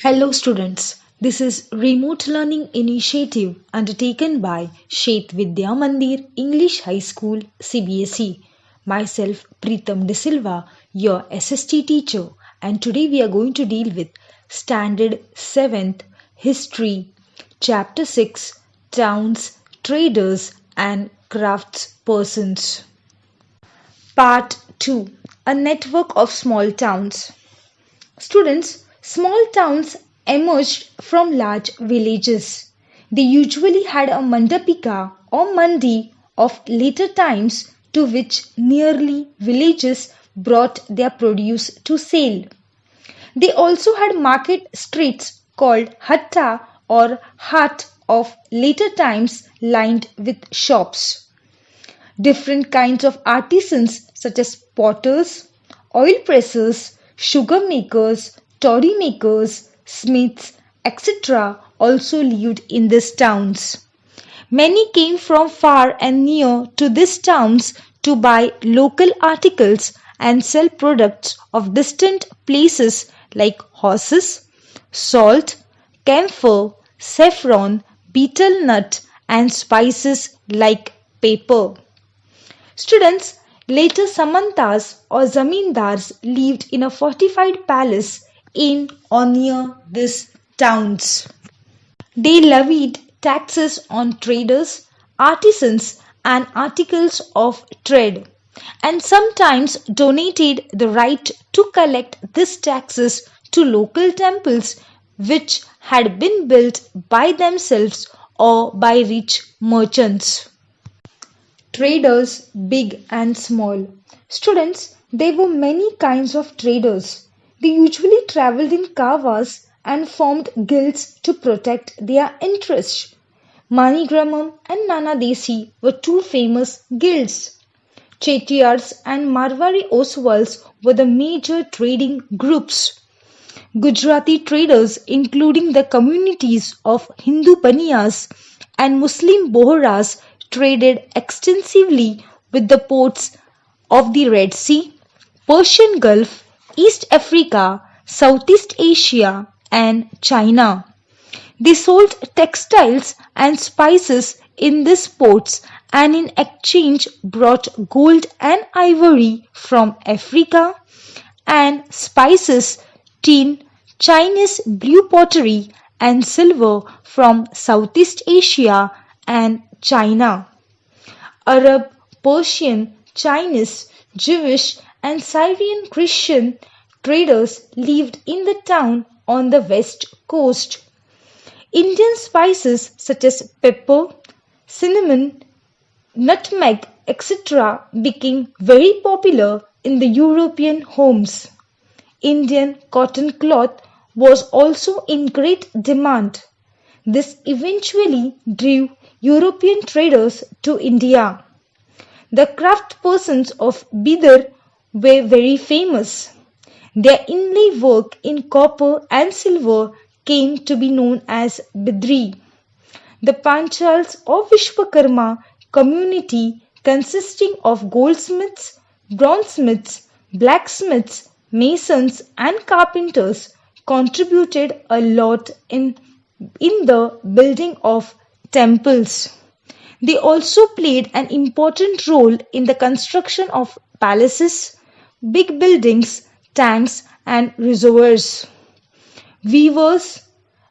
Hello students, this is remote learning initiative undertaken by Shet Vidya Mandir English High School CBSE. Myself Preetham De Silva, your SST teacher, and today we are going to deal with Standard 7th History, Chapter 6 Towns, Traders and Craftspersons. Part 2 A Network of Small Towns. Students, small towns emerged from large villages. They usually had a mandapika or mandi of later times to which nearly villages brought their produce to sale. They also had market streets called hatta or hut of later times lined with shops. Different kinds of artisans such as potters, oil pressers, sugar makers, toddy makers, smiths, etc. also lived in these towns. Many came from far and near to these towns to buy local articles and sell products of distant places like horses, salt, camphor, saffron, betel nut and spices like pepper. Students, later Samantas or Zamindars lived in a fortified palace in or near these towns. They levied taxes on traders, artisans and articles of trade and sometimes donated the right to collect these taxes to local temples which had been built by themselves or by rich merchants. Traders, big and small. Students, there were many kinds of traders. They usually traveled in kavas and formed guilds to protect their interests. Manigramam and Nanadesi were two famous guilds. Chettiars and Marwari Oswals were the major trading groups. Gujarati traders, including the communities of Hindu Baniyas and Muslim Bohras, traded extensively with the ports of the Red Sea, Persian Gulf, East Africa, Southeast Asia and China. They sold textiles and spices in these ports and in exchange brought gold and ivory from Africa and spices, tin, Chinese blue pottery and silver from Southeast Asia and China. Arab, Persian, Chinese, Jewish and Syrian Christian traders lived in the town on the west coast. Indian spices such as pepper, cinnamon, nutmeg, etc. became very popular in the European homes. Indian cotton cloth was also in great demand. This eventually drew European traders to India. The craftspersons of Bidar were very famous. Their inlay work in copper and silver came to be known as Bidri. The Panchals or Vishwakarma community consisting of goldsmiths, bronzesmiths, blacksmiths, masons and carpenters contributed a lot in the building of temples. They also played an important role in the construction of palaces, big buildings, tanks and reservoirs. Weavers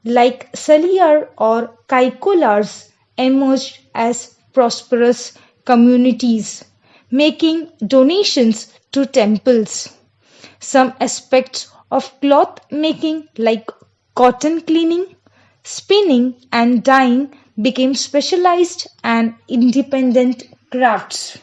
like Saliyar or Kaikolars emerged as prosperous communities, making donations to temples. Some aspects of cloth making like cotton cleaning, spinning and dyeing became specialized and independent crafts.